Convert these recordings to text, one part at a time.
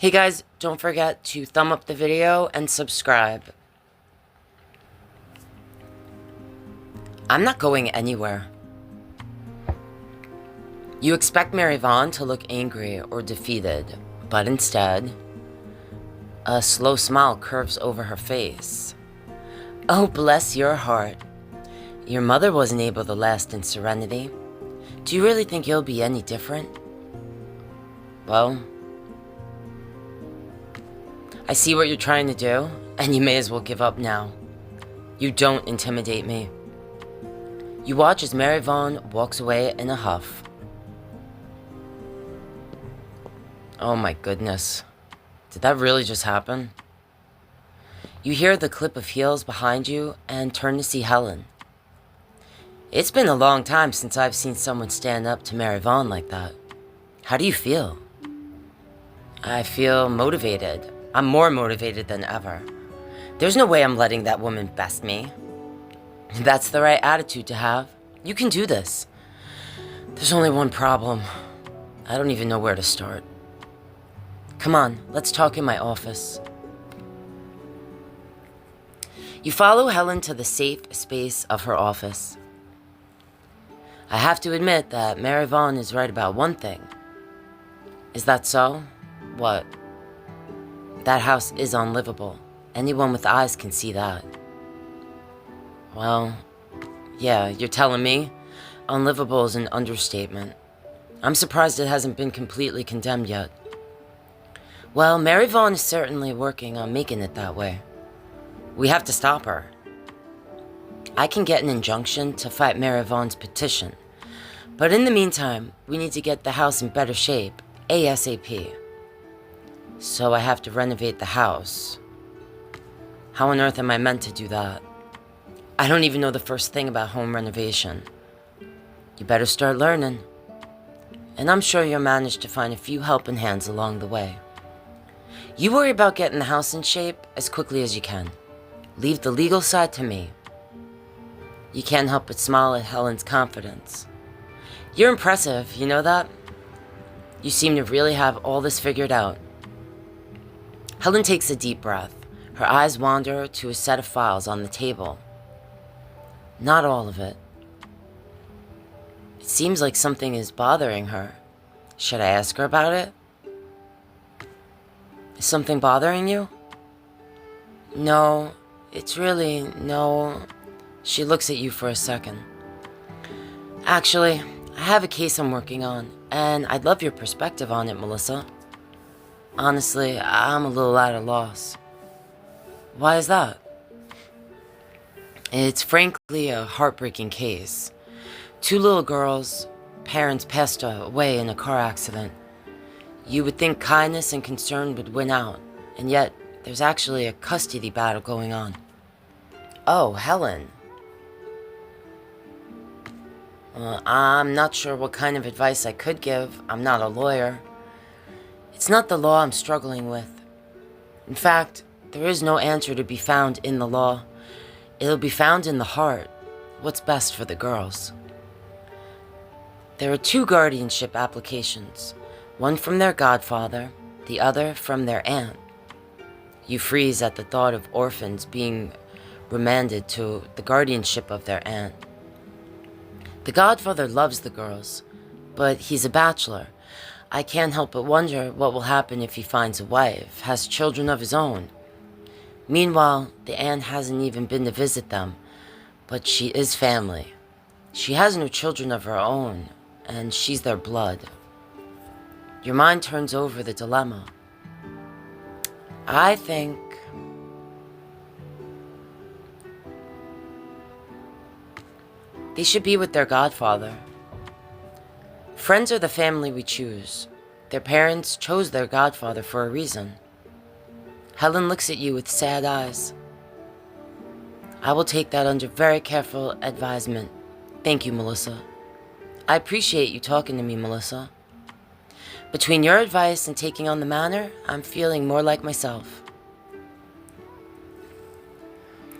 Hey guys, don't forget to thumb up the video and subscribe. I'm not going anywhere. You expect Mary Vaughn to look angry or defeated, but instead, a slow smile curves over her face. Oh, bless your heart. Your mother wasn't able to last in serenity. Do you really think you'll be any different? Well, I see what you're trying to do, and you may as well give up now. You don't intimidate me. You watch as Mary Vaughn walks away in a huff. Oh my goodness. Did that really just happen? You hear the clip of heels behind you and turn to see Helen. It's been a long time since I've seen someone stand up to Mary Vaughn like that. How do you feel? I feel motivated. I'm more motivated than ever. There's no way I'm letting that woman best me. That's the right attitude to have. You can do this. There's only one problem. I don't even know where to start. Come on, let's talk in my office. You follow Helen to the safe space of her office. I have to admit that Mary Vaughn is right about one thing. Is that so? What? That house is unlivable. Anyone with eyes can see that. Well, yeah, you're telling me? Unlivable is an understatement. I'm surprised it hasn't been completely condemned yet. Well, Mary Vaughn is certainly working on making it that way. We have to stop her. I can get an injunction to fight Mary Vaughn's petition. But in the meantime, we need to get the house in better shape, ASAP. So I have to renovate the house. How on earth am I meant to do that? I don't even know the first thing about home renovation. You better start learning. And I'm sure you'll manage to find a few helping hands along the way. You worry about getting the house in shape as quickly as you can. Leave the legal side to me. You can't help but smile at Helen's confidence. You're impressive, you know that? You seem to really have all this figured out. Helen takes a deep breath. Her eyes wander to a set of files on the table. Not all of it. It seems like something is bothering her. Should I ask her about it? Is something bothering you? No, it's really no. She looks at you for a second. Actually, I have a case I'm working on, and I'd love your perspective on it, Melissa. Honestly, I'm a little at a loss. Why is that? It's frankly a heartbreaking case. 2 little girls, parents passed away in a car accident. You would think kindness and concern would win out, and yet there's actually a custody battle going on. Oh, Helen. I'm not sure what kind of advice I could give. I'm not a lawyer. It's not the law I'm struggling with. In fact, there is no answer to be found in the law. It'll be found in the heart. What's best for the girls? There are 2 guardianship applications. One from their godfather, the other from their aunt. You freeze at the thought of orphans being remanded to the guardianship of their aunt. The godfather loves the girls, but he's a bachelor. I can't help but wonder what will happen if he finds a wife, has children of his own. Meanwhile, the aunt hasn't even been to visit them, but she is family. She has no children of her own, and she's their blood. Your mind turns over the dilemma. I think they should be with their godfather. Friends are the family we choose. Their parents chose their godfather for a reason. Helen looks at you with sad eyes. I will take that under very careful advisement. Thank you, Melissa. I appreciate you talking to me, Melissa. Between your advice and taking on the manor, I'm feeling more like myself.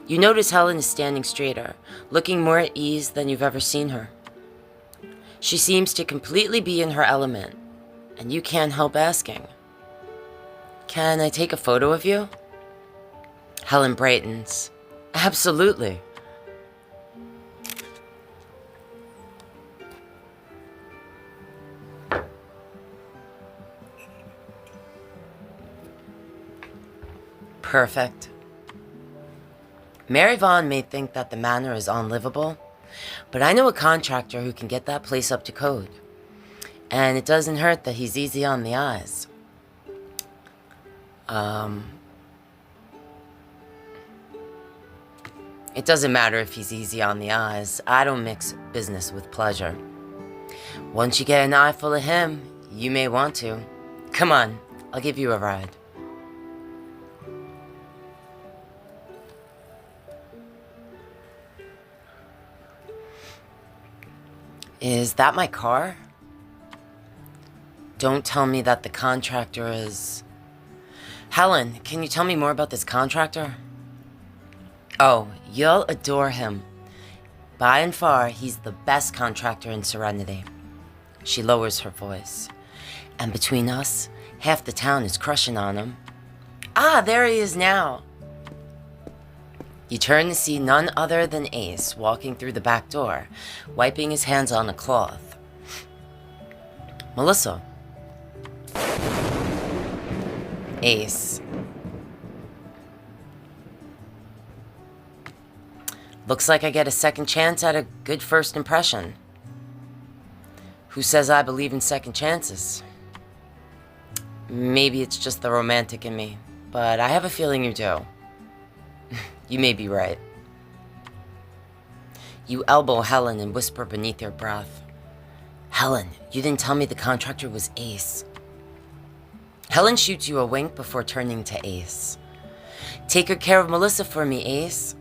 You notice Helen is standing straighter, looking more at ease than you've ever seen her. She seems to completely be in her element, and you can't help asking, Can I take a photo of you? Helen brightens. Absolutely. Perfect. Mary Vaughn may think that the manor is unlivable, but I know a contractor who can get that place up to code. And it doesn't hurt that he's easy on the eyes. It doesn't matter if he's easy on the eyes. I don't mix business with pleasure. Once you get an eye full of him, you may want to. Come on, I'll give you a ride. Is that my car? Don't tell me that the contractor is... Helen, can you tell me more about this contractor? Oh, you'll adore him. By and far, he's the best contractor in Serenity. She lowers her voice. And between us, half the town is crushing on him. Ah, there he is now. You turn to see none other than Ace walking through the back door, wiping his hands on a cloth. Melissa. Ace. Looks like I get a second chance at a good first impression. Who says I believe in second chances? Maybe it's just the romantic in me, but I have a feeling you do. You may be right. You elbow Helen and whisper beneath your breath. Helen, you didn't tell me the contractor was Ace. Helen shoots you a wink before turning to Ace. Take good care of Melissa for me, Ace.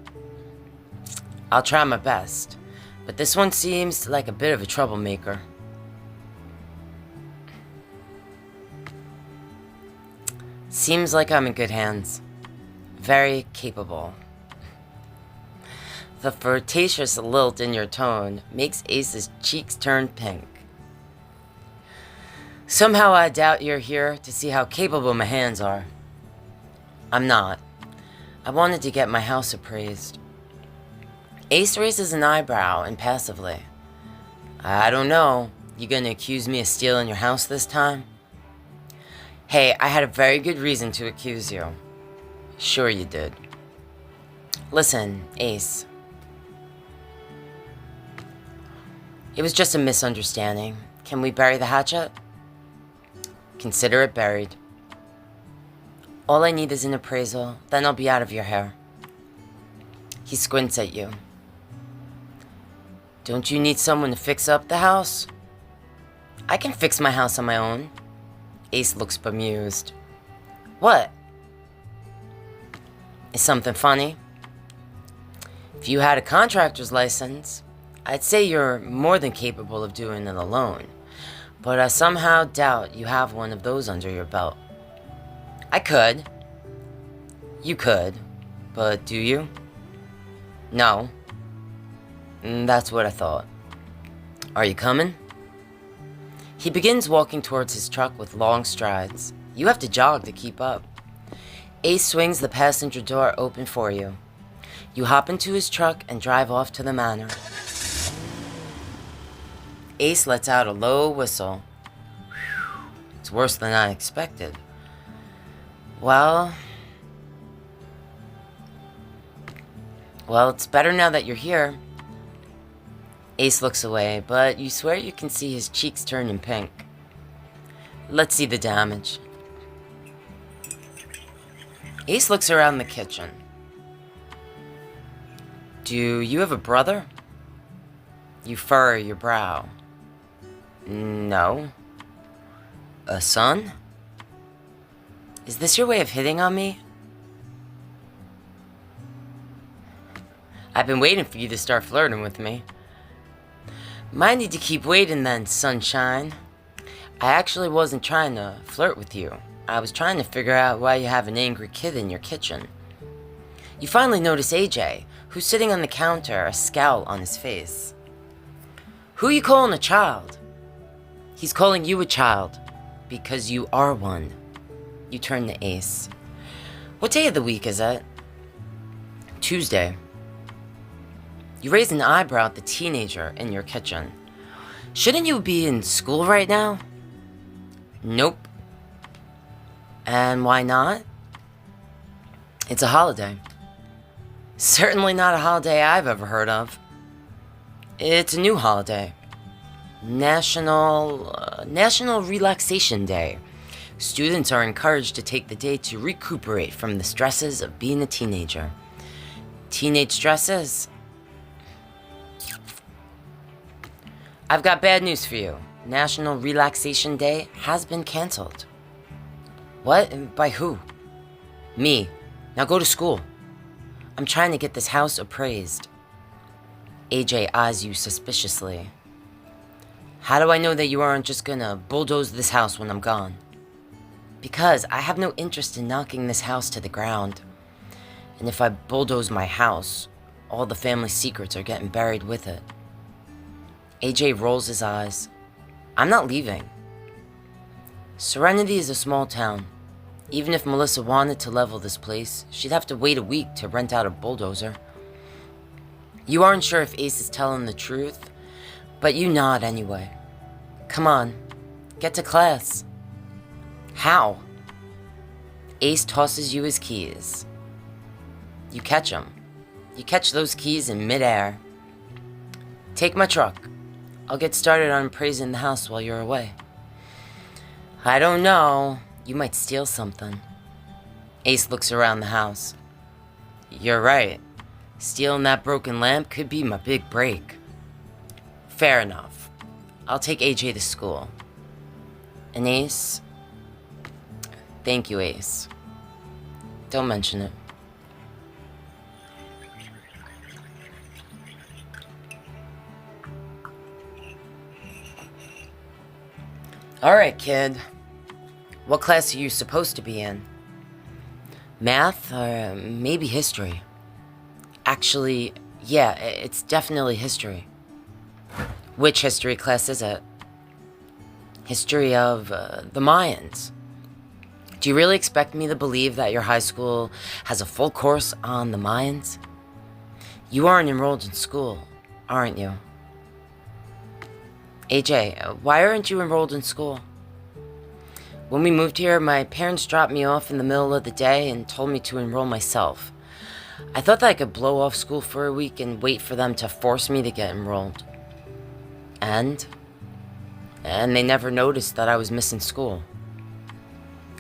I'll try my best, but this one seems like a bit of a troublemaker. Seems like I'm in good hands. Very capable. The flirtatious lilt in your tone makes Ace's cheeks turn pink. Somehow I doubt you're here to see how capable my hands are. I'm not. I wanted to get my house appraised. Ace raises an eyebrow impassively. I don't know. You gonna accuse me of stealing your house this time? Hey, I had a very good reason to accuse you. Sure you did. Listen, Ace. It was just a misunderstanding. Can we bury the hatchet? Consider it buried. All I need is an appraisal, then I'll be out of your hair. He squints at you. Don't you need someone to fix up the house? I can fix my house on my own. Ace looks bemused. What? Is something funny? If you had a contractor's license, I'd say you're more than capable of doing it alone. But I somehow doubt you have one of those under your belt. I could. You could. But do you? No. That's what I thought. Are you coming? He begins walking towards his truck with long strides. You have to jog to keep up. Ace swings the passenger door open for you. You hop into his truck and drive off to the manor. Ace lets out a low whistle. Whew, it's worse than I expected. Well, it's better now that you're here. Ace looks away, but you swear you can see his cheeks turning pink. Let's see the damage. Ace looks around the kitchen. Do you have a brother? You furrow your brow. No. A son? Is this your way of hitting on me? I've been waiting for you to start flirting with me. Might need to keep waiting then, sunshine. I actually wasn't trying to flirt with you. I was trying to figure out why you have an angry kid in your kitchen. You finally notice AJ, who's sitting on the counter, a scowl on his face. Who you calling a child? He's calling you a child, because you are one. You turn to Ace. What day of the week is it? Tuesday. You raise an eyebrow at the teenager in your kitchen. Shouldn't you be in school right now? Nope. And why not? It's a holiday. Certainly not a holiday I've ever heard of. It's a new holiday. National Relaxation Day. Students are encouraged to take the day to recuperate from the stresses of being a teenager. Teenage stresses? I've got bad news for you. National Relaxation Day has been canceled. What? By who? Me. Now go to school. I'm trying to get this house appraised. AJ eyes you suspiciously. How do I know that you aren't just gonna bulldoze this house when I'm gone? Because I have no interest in knocking this house to the ground. And if I bulldoze my house, all the family secrets are getting buried with it. AJ rolls his eyes. I'm not leaving. Serenity is a small town. Even if Melissa wanted to level this place, she'd have to wait a week to rent out a bulldozer. You aren't sure if Ace is telling the truth, but you nod anyway. Come on, get to class. How? Ace tosses you his keys. You catch them. You catch those keys in midair. Take my truck. I'll get started on appraising the house while you're away. I don't know. You might steal something. Ace looks around the house. You're right. Stealing that broken lamp could be my big break. Fair enough. I'll take AJ to school. And Ace? Thank you, Ace. Don't mention it. Alright, kid. What class are you supposed to be in? Math or maybe history? Actually, yeah, it's definitely history. Which history class is it? History of the Mayans. Do you really expect me to believe that your high school has a full course on the Mayans? You aren't enrolled in school, aren't you? AJ, why aren't you enrolled in school? When we moved here, my parents dropped me off in the middle of the day and told me to enroll myself. I thought that I could blow off school for a week and wait for them to force me to get enrolled. And they never noticed that I was missing school.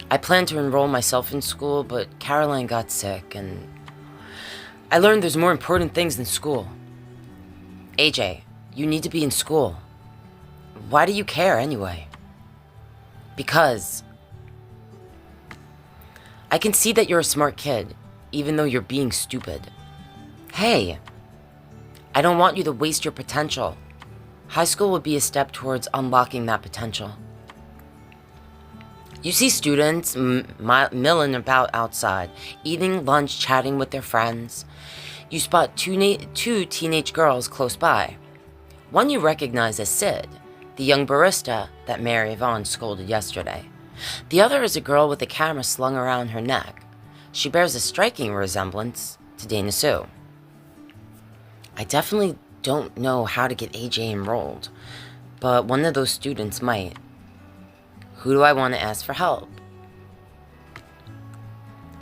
I planned to enroll myself in school, but Caroline got sick, and I learned there's more important things than school. AJ, you need to be in school. Why do you care anyway? Because I can see that you're a smart kid, even though you're being stupid. Hey, I don't want you to waste your potential. High school would be a step towards unlocking that potential. You see students milling about outside, eating lunch, chatting with their friends. You spot two teenage girls close by. One you recognize as Sid, the young barista that Mary Vaughn scolded yesterday. The other is a girl with a camera slung around her neck. She bears a striking resemblance to Dana Sue. I definitely don't know how to get AJ enrolled, but one of those students might. Who do I want to ask for help?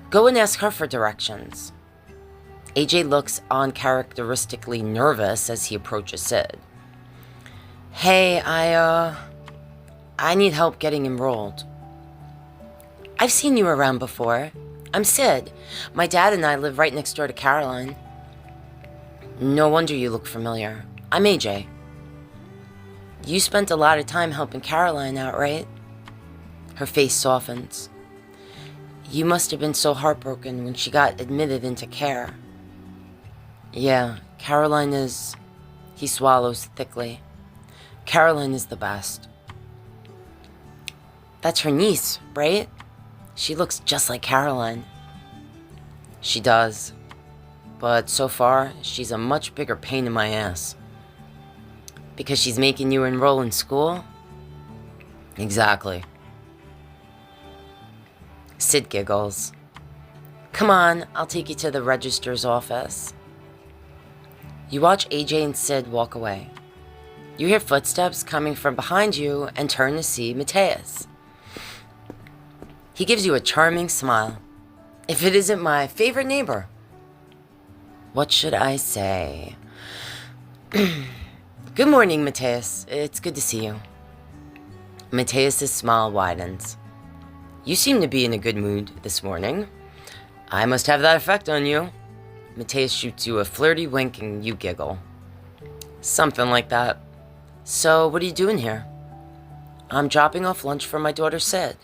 Go and ask her for directions. AJ looks uncharacteristically nervous as he approaches Sid. Hey, I need help getting enrolled. I've seen you around before. I'm Sid. My dad and I live right next door to Caroline. No wonder you look familiar. I'm AJ. You spent a lot of time helping Caroline out, right? Her face softens. You must have been so heartbroken when she got admitted into care. Yeah, Caroline is... He swallows thickly. Caroline is the best. That's her niece, right? She looks just like Caroline. She does. But so far, she's a much bigger pain in my ass. Because she's making you enroll in school? Exactly. Sid giggles. Come on, I'll take you to the registrar's office. You watch AJ and Sid walk away. You hear footsteps coming from behind you and turn to see Mateus. He gives you a charming smile. If it isn't my favorite neighbor. What should I say? Good morning, Mateus. It's good to see you. Mateus's smile widens. You seem to be in a good mood this morning. I must have that effect on you. Mateus shoots you a flirty wink and you giggle. Something like that. So, what are you doing here? I'm dropping off lunch for my daughter Sid.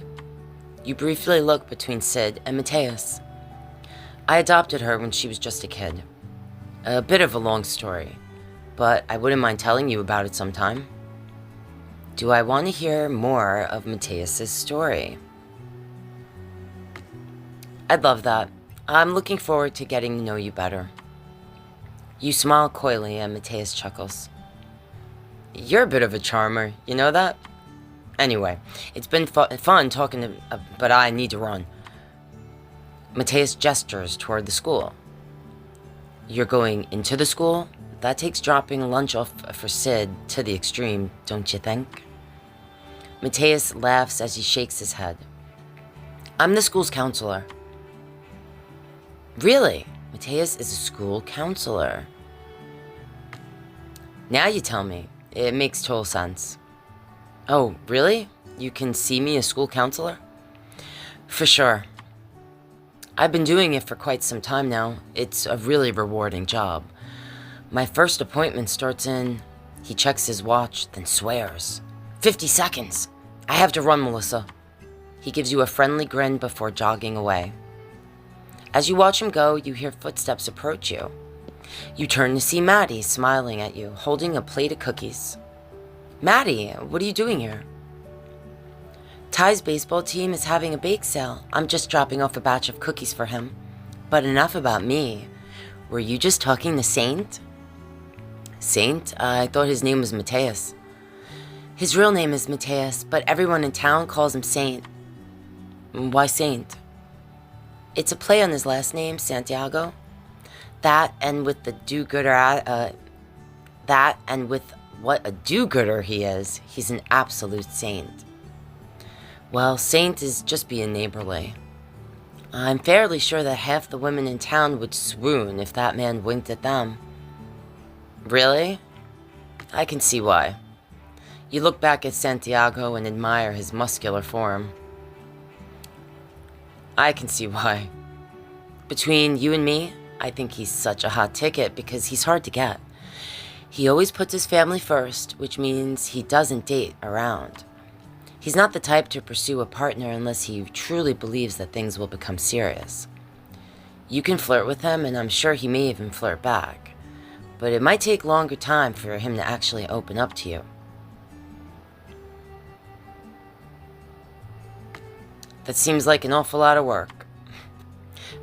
You briefly look between Sid and Mateus. I adopted her when she was just a kid. A bit of a long story, but I wouldn't mind telling you about it sometime. Do I want to hear more of Mateus's story? I'd love that. I'm looking forward to getting to know you better. You smile coyly and Mateus chuckles. You're a bit of a charmer, you know that? Anyway, it's been fun talking to, but I need to run. Mateus gestures toward the school. You're going into the school? That takes dropping lunch off for Sid to the extreme, don't you think? Mateus laughs as he shakes his head. I'm the school's counselor. Really? Mateus is a school counselor. Now you tell me. It makes total sense. Oh, really? You can see me as school counselor? For sure. I've been doing it for quite some time now. It's a really rewarding job. My first appointment starts in... He checks his watch, then swears. 50 seconds. I have to run, Melissa. He gives you a friendly grin before jogging away. As you watch him go, you hear footsteps approach you. You turn to see Maddie smiling at you, holding a plate of cookies. Maddie, what are you doing here? Ty's baseball team is having a bake sale. I'm just dropping off a batch of cookies for him. But enough about me. Were you just talking to Saint? Saint? I thought his name was Mateus. His real name is Mateus, but everyone in town calls him Saint. Why Saint? It's a play on his last name, Santiago. That and with what a do-gooder he is, he's an absolute saint. Well, Saint is just being neighborly. I'm fairly sure that half the women in town would swoon if that man winked at them. Really? I can see why. You look back at Santiago and admire his muscular form. I can see why. Between you and me, I think he's such a hot ticket because he's hard to get. He always puts his family first, which means he doesn't date around. He's not the type to pursue a partner unless he truly believes that things will become serious. You can flirt with him, and I'm sure he may even flirt back. But it might take longer time for him to actually open up to you. That seems like an awful lot of work.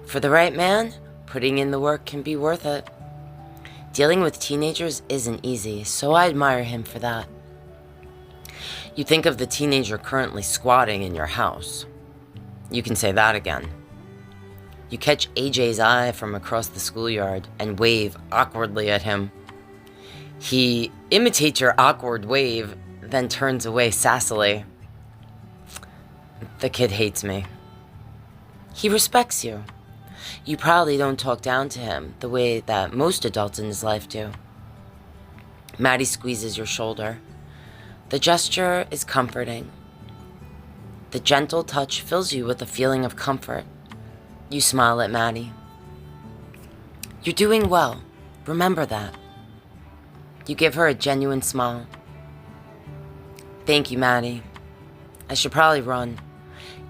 For the right man, putting in the work can be worth it. Dealing with teenagers isn't easy, so I admire him for that. You think of the teenager currently squatting in your house. You can say that again. You catch AJ's eye from across the schoolyard and wave awkwardly at him. He imitates your awkward wave, then turns away sassily. The kid hates me. He respects you. You probably don't talk down to him the way that most adults in his life do. Maddie squeezes your shoulder. The gesture is comforting. The gentle touch fills you with a feeling of comfort. You smile at Maddie. You're doing well. Remember that. You give her a genuine smile. Thank you, Maddie. I should probably run.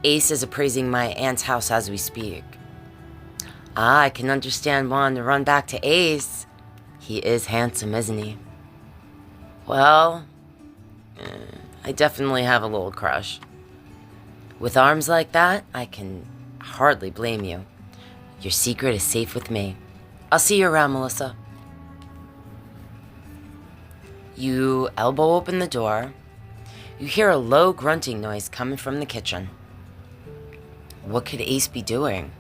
Ace is appraising my aunt's house as we speak. I can understand wanting to run back to Ace. He is handsome, isn't he? Well, I definitely have a little crush. With arms like that, I can hardly blame you. Your secret is safe with me. I'll see you around, Melissa. You elbow open the door. You hear a low grunting noise coming from the kitchen. What could Ace be doing?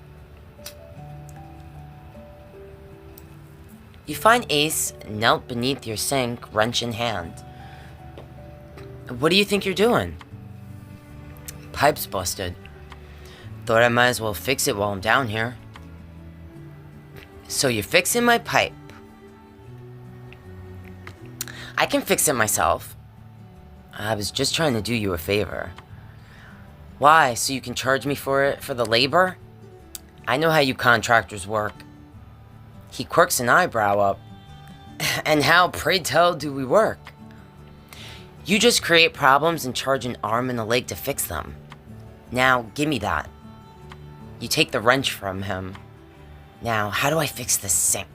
You find Ace knelt beneath your sink, wrench in hand. What do you think you're doing? Pipe's busted. Thought I might as well fix it while I'm down here. So you're fixing my pipe. I can fix it myself. I was just trying to do you a favor. Why? So you can charge me for it, for the labor? I know how you contractors work. He quirks an eyebrow up. And how, pray tell, do we work? You just create problems and charge an arm and a leg to fix them. Now, give me that. You take the wrench from him. Now, how do I fix this sink?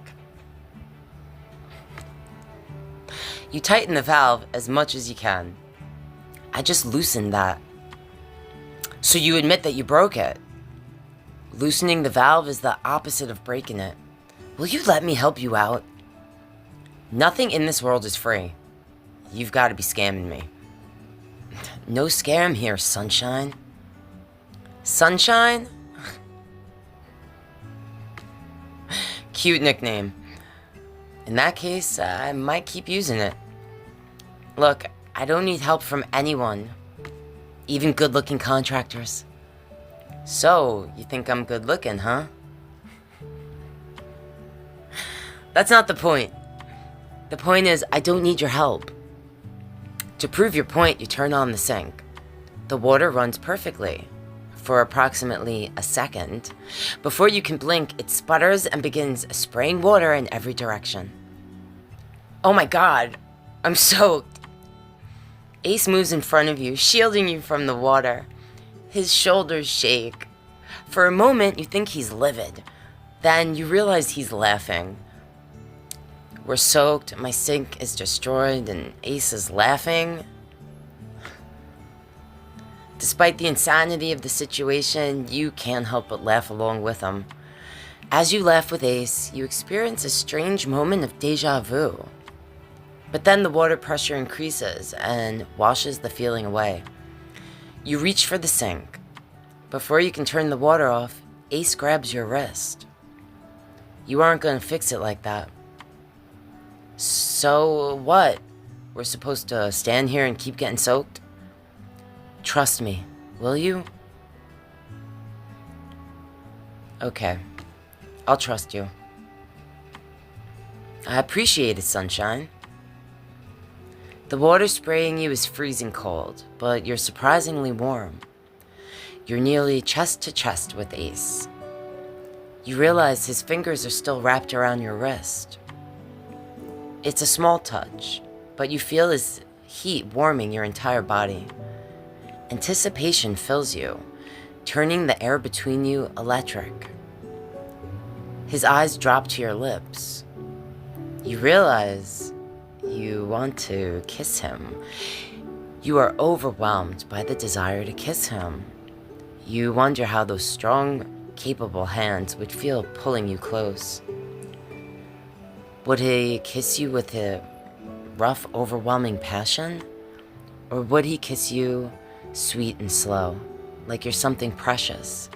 You tighten the valve as much as you can. I just loosened that. So you admit that you broke it. Loosening the valve is the opposite of breaking it. Will you let me help you out? Nothing in this world is free. You've got to be scamming me. No scam here, sunshine. Sunshine? Cute nickname. In that case, I might keep using it. Look, I don't need help from anyone. Even good-looking contractors. So, you think I'm good-looking, huh? That's not the point. The point is, I don't need your help. To prove your point, you turn on the sink. The water runs perfectly. For approximately a second. Before you can blink, it sputters and begins spraying water in every direction. Oh my god, I'm soaked. Ace moves in front of you, shielding you from the water. His shoulders shake. For a moment, you think he's livid. Then you realize he's laughing. We're soaked, my sink is destroyed, and Ace is laughing. Despite the insanity of the situation, you can't help but laugh along with him. As you laugh with Ace, you experience a strange moment of deja vu. But then the water pressure increases and washes the feeling away. You reach for the sink. Before you can turn the water off, Ace grabs your wrist. You aren't going to fix it like that. So what? We're supposed to stand here and keep getting soaked? Trust me, will you? Okay, I'll trust you. I appreciate it, sunshine. The water spraying you is freezing cold, but you're surprisingly warm. You're nearly chest to chest with Ace. You realize his fingers are still wrapped around your wrist. It's a small touch, but you feel his heat warming your entire body. Anticipation fills you, turning the air between you electric. His eyes drop to your lips. You realize you want to kiss him. You are overwhelmed by the desire to kiss him. You wonder how those strong, capable hands would feel pulling you close. Would he kiss you with a rough, overwhelming passion? Or would he kiss you sweet and slow, like you're something precious?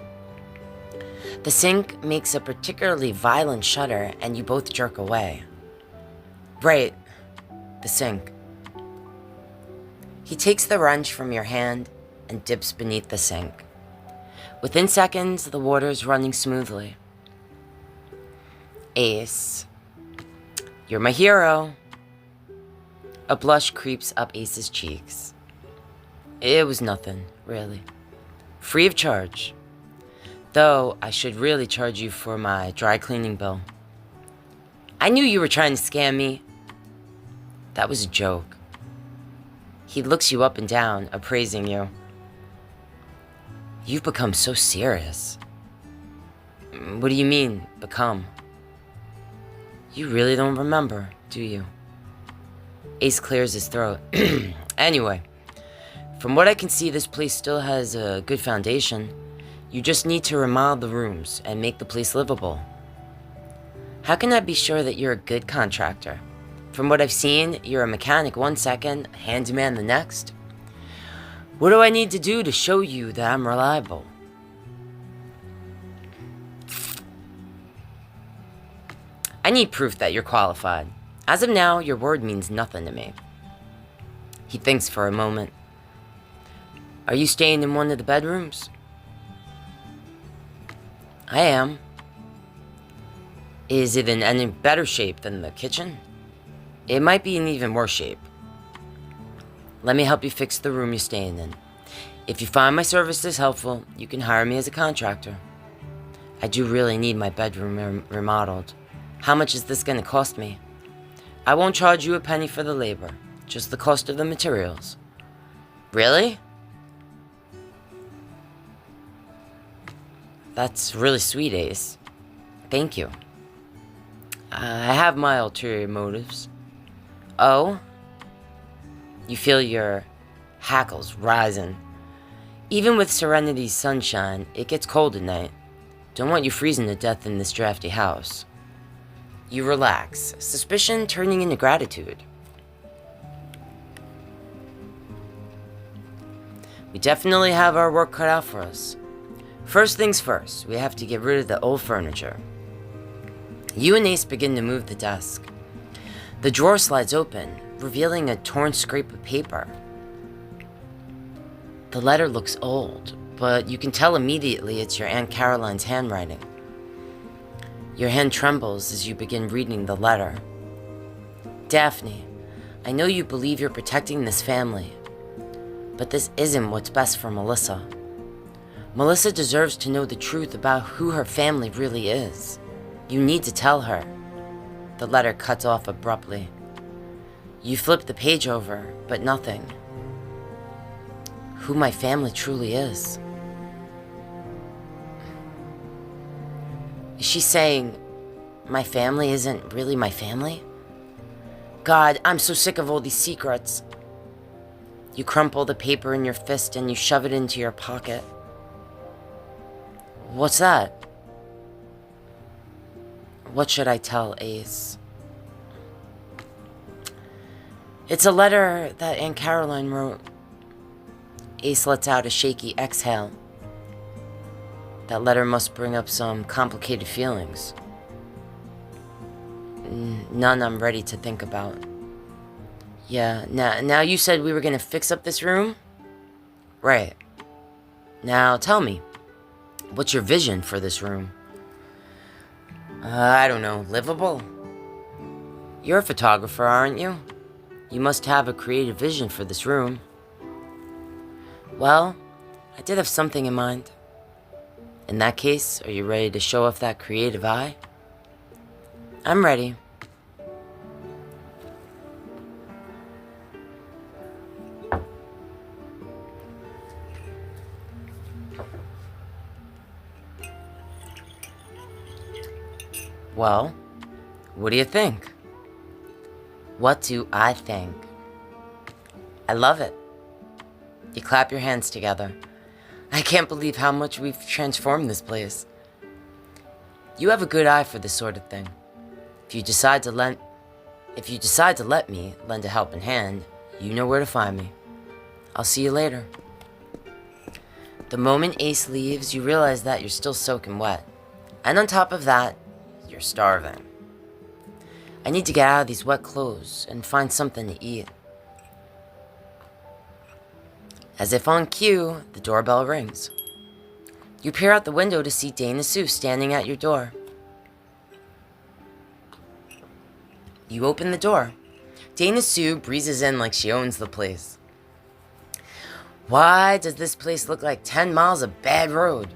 The sink makes a particularly violent shudder, and you both jerk away. Right, the sink. He takes the wrench from your hand and dips beneath the sink. Within seconds, the water is running smoothly. Ace, you're my hero. A blush creeps up Ace's cheeks. It was nothing, really. Free of charge. Though, I should really charge you for my dry cleaning bill. I knew you were trying to scam me. That was a joke. He looks you up and down, appraising you. You've become so serious. What do you mean, become? You really don't remember, do you? Ace clears his throat. Anyway, from what I can see, this place still has a good foundation. You just need to remodel the rooms and make the place livable. How can I be sure that you're a good contractor? From what I've seen, you're a mechanic 1 second, a handyman the next. What do I need to do to show you that I'm reliable? I need proof that you're qualified. As of now, your word means nothing to me. He thinks for a moment. Are you staying in one of the bedrooms? I am. Is it in any better shape than the kitchen? It might be in even worse shape. Let me help you fix the room you're staying in. If you find my services helpful, you can hire me as a contractor. I do really need my bedroom remodeled. How much is this going to cost me? I won't charge you a penny for the labor, just the cost of the materials. Really? That's really sweet, Ace. Thank you. I have my ulterior motives. Oh? You feel your hackles rising. Even with Serenity's sunshine, it gets cold at night. Don't want you freezing to death in this drafty house. You relax, suspicion turning into gratitude. We definitely have our work cut out for us. First things first, we have to get rid of the old furniture. You and Ace begin to move the desk. The drawer slides open, revealing a torn scrap of paper. The letter looks old, but you can tell immediately it's your Aunt Caroline's handwriting. Your hand trembles as you begin reading the letter. Daphne, I know you believe you're protecting this family, but this isn't what's best for Melissa. Melissa deserves to know the truth about who her family really is. You need to tell her. The letter cuts off abruptly. You flip the page over, but nothing. Who my family truly is. Is she saying my family isn't really my family? God, I'm so sick of all these secrets. You crumple the paper in your fist and you shove it into your pocket. What's that? What should I tell Ace? It's a letter that Aunt Caroline wrote. Ace lets out a shaky exhale. That letter must bring up some complicated feelings. None I'm ready to think about. Yeah, now you said we were gonna fix up this room? Right. Now tell me, what's your vision for this room? I don't know, livable? You're a photographer, aren't you? You must have a creative vision for this room. Well, I did have something in mind. In that case, are you ready to show off that creative eye? I'm ready. Well, what do you think? What do I think? I love it. You clap your hands together. I can't believe how much we've transformed this place. You have a good eye for this sort of thing. If you decide to let me lend a helping hand, you know where to find me. I'll see you later. The moment Ace leaves, you realize that you're still soaking wet. And on top of that, you're starving. I need to get out of these wet clothes and find something to eat. As if on cue, the doorbell rings. You peer out the window to see Dana Sue standing at your door. You open the door. Dana Sue breezes in like she owns the place. Why does this place look like 10 miles of bad road?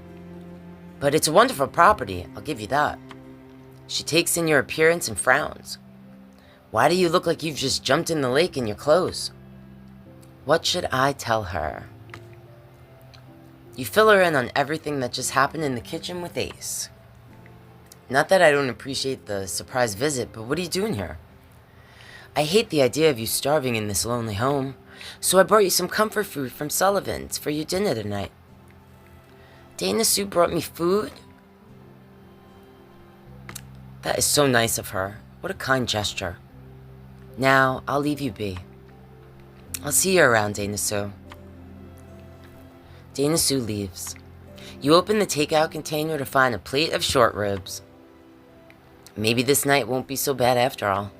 But it's a wonderful property, I'll give you that. She takes in your appearance and frowns. Why do you look like you've just jumped in the lake in your clothes? What should I tell her? You fill her in on everything that just happened in the kitchen with Ace. Not that I don't appreciate the surprise visit, but what are you doing here? I hate the idea of you starving in this lonely home, so I brought you some comfort food from Sullivan's for your dinner tonight. Dana Sue brought me food? That is so nice of her. What a kind gesture. Now, I'll leave you be. I'll see you around, Dana Sue. Dana Sue leaves. You open the takeout container to find a plate of short ribs. Maybe this night won't be so bad after all.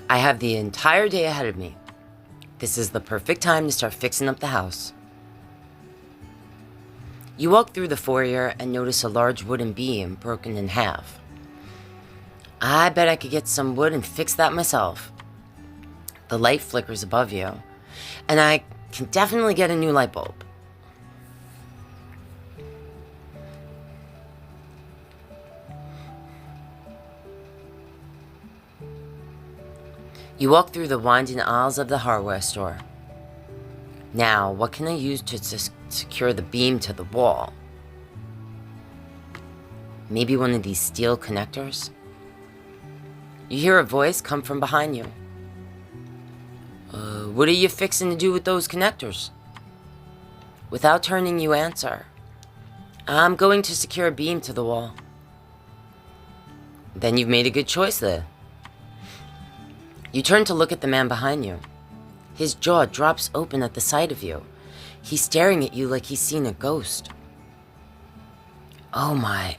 I have the entire day ahead of me. This is the perfect time to start fixing up the house. You walk through the foyer and notice a large wooden beam broken in half. I bet I could get some wood and fix that myself. The light flickers above you, and I can definitely get a new light bulb. You walk through the winding aisles of the hardware store. Now, what can I use to secure the beam to the wall? Maybe one of these steel connectors? You hear a voice come from behind you. What are you fixing to do with those connectors? Without turning, you answer, I'm going to secure a beam to the wall. Then you've made a good choice there. You turn to look at the man behind you. His jaw drops open at the sight of you. He's staring at you like he's seen a ghost. Oh my,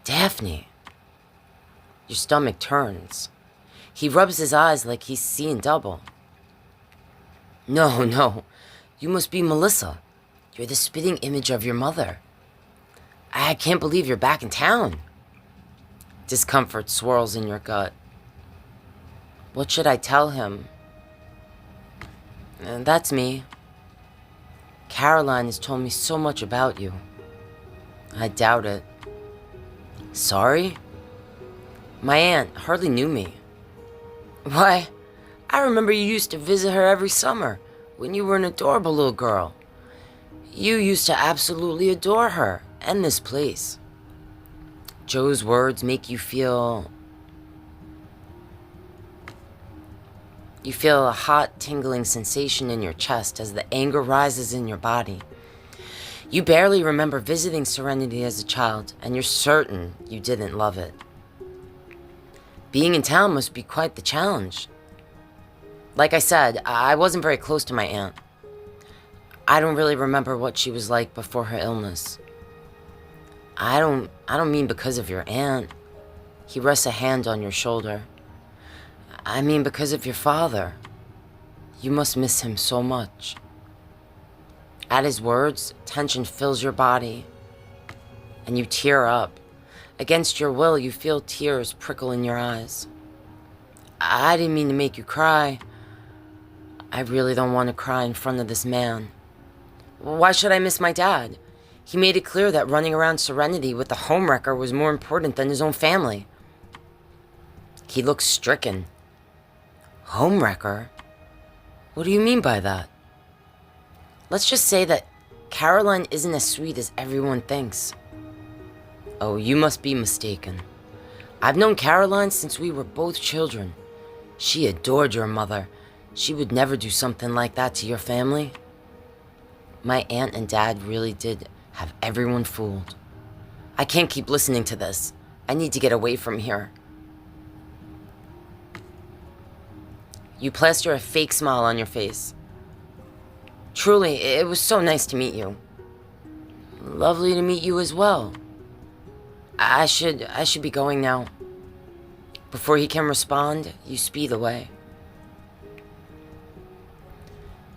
Daphne. Your stomach turns. He rubs his eyes like he's seeing double. No, you must be Melissa. You're the spitting image of your mother. I can't believe you're back in town. Discomfort swirls in your gut. What should I tell him? That's me. Caroline has told me so much about you. I doubt it. Sorry? My aunt hardly knew me. Why, I remember you used to visit her every summer when you were an adorable little girl. You used to absolutely adore her and this place. Joe's words make you feel... You feel a hot, tingling sensation in your chest as the anger rises in your body. You barely remember visiting Serenity as a child, and you're certain you didn't love it. Being in town must be quite the challenge. Like I said, I wasn't very close to my aunt. I don't really remember what she was like before her illness. I don't mean because of your aunt. He rests a hand on your shoulder. I mean because of your father. You must miss him so much. At his words, tension fills your body, and you tear up. Against your will, you feel tears prickle in your eyes. I didn't mean to make you cry. I really don't want to cry in front of this man. Why should I miss my dad? He made it clear that running around Serenity with a homewrecker was more important than his own family. He looks stricken. Homewrecker? What do you mean by that? Let's just say that Caroline isn't as sweet as everyone thinks. Oh, you must be mistaken. I've known Caroline since we were both children. She adored your mother. She would never do something like that to your family. My aunt and dad really did have everyone fooled. I can't keep listening to this. I need to get away from here. You plaster a fake smile on your face. Truly, it was so nice to meet you. Lovely to meet you as well. I should be going now. Before he can respond, you speed away.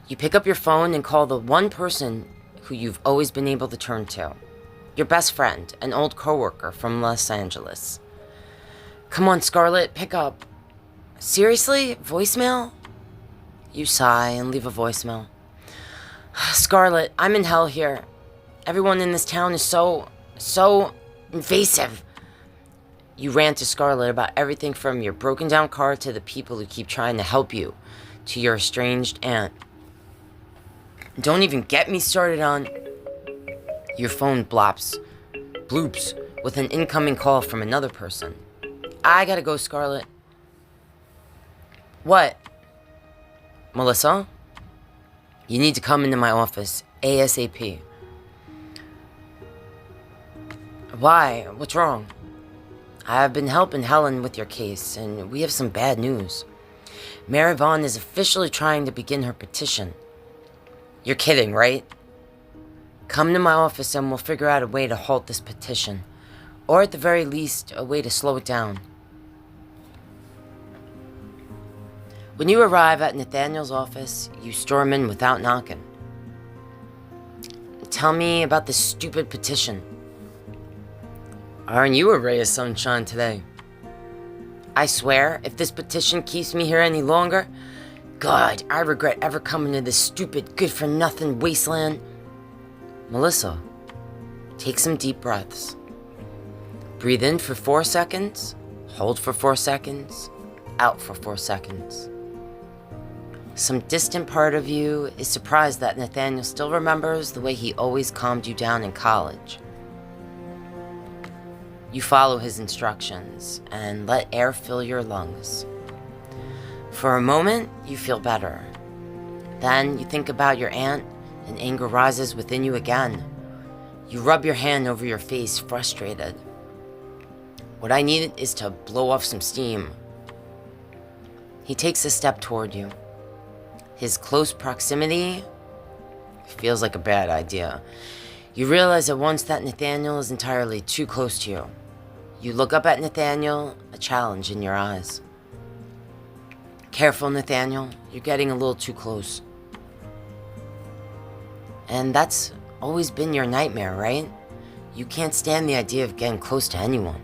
You pick up your phone and call the one person who you've always been able to turn to. Your best friend, an old coworker from Los Angeles. Come on, Scarlett, pick up. Seriously? Voicemail? You sigh and leave a voicemail. Scarlett, I'm in hell here. Everyone in this town is so invasive. You rant to Scarlett about everything from your broken down car to the people who keep trying to help you, to your estranged aunt. Don't even get me started on... Your phone bloops with an incoming call from another person. I gotta go, Scarlett. What? Melissa? You need to come into my office ASAP. Why? What's wrong? I've been helping Helen with your case, and we have some bad news. Mary Vaughn is officially trying to begin her petition. You're kidding, right? Come to my office and we'll figure out a way to halt this petition. Or at the very least, a way to slow it down. When you arrive at Nathaniel's office, you storm in without knocking. Tell me about this stupid petition. Aren't you a ray of sunshine today? I swear, if this petition keeps me here any longer, God, I regret ever coming to this stupid, good-for-nothing wasteland. Melissa, take some deep breaths. Breathe in for 4 seconds, hold for 4 seconds, out for 4 seconds. Some distant part of you is surprised that Nathaniel still remembers the way he always calmed you down in college. You follow his instructions and let air fill your lungs. For a moment, you feel better. Then you think about your aunt and anger rises within you again. You rub your hand over your face, frustrated. What I need is to blow off some steam. He takes a step toward you. His close proximity feels like a bad idea. You realize at once that Nathaniel is entirely too close to you. You look up at Nathaniel, a challenge in your eyes. Careful, Nathaniel, you're getting a little too close. And that's always been your nightmare, right? You can't stand the idea of getting close to anyone.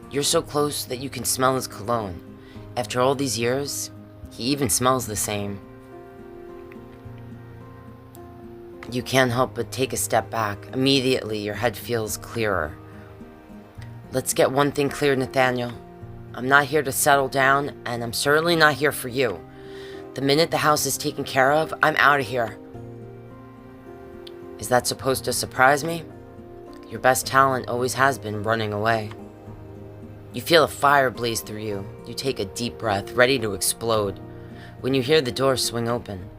You're so close that you can smell his cologne. After all these years, he even smells the same. You can't help but take a step back. Immediately, your head feels clearer. Let's get one thing clear, Nathaniel. I'm not here to settle down, and I'm certainly not here for you. The minute the house is taken care of, I'm out of here. Is that supposed to surprise me? Your best talent always has been running away. You feel a fire blaze through you. You take a deep breath, ready to explode, when you hear the door swing open.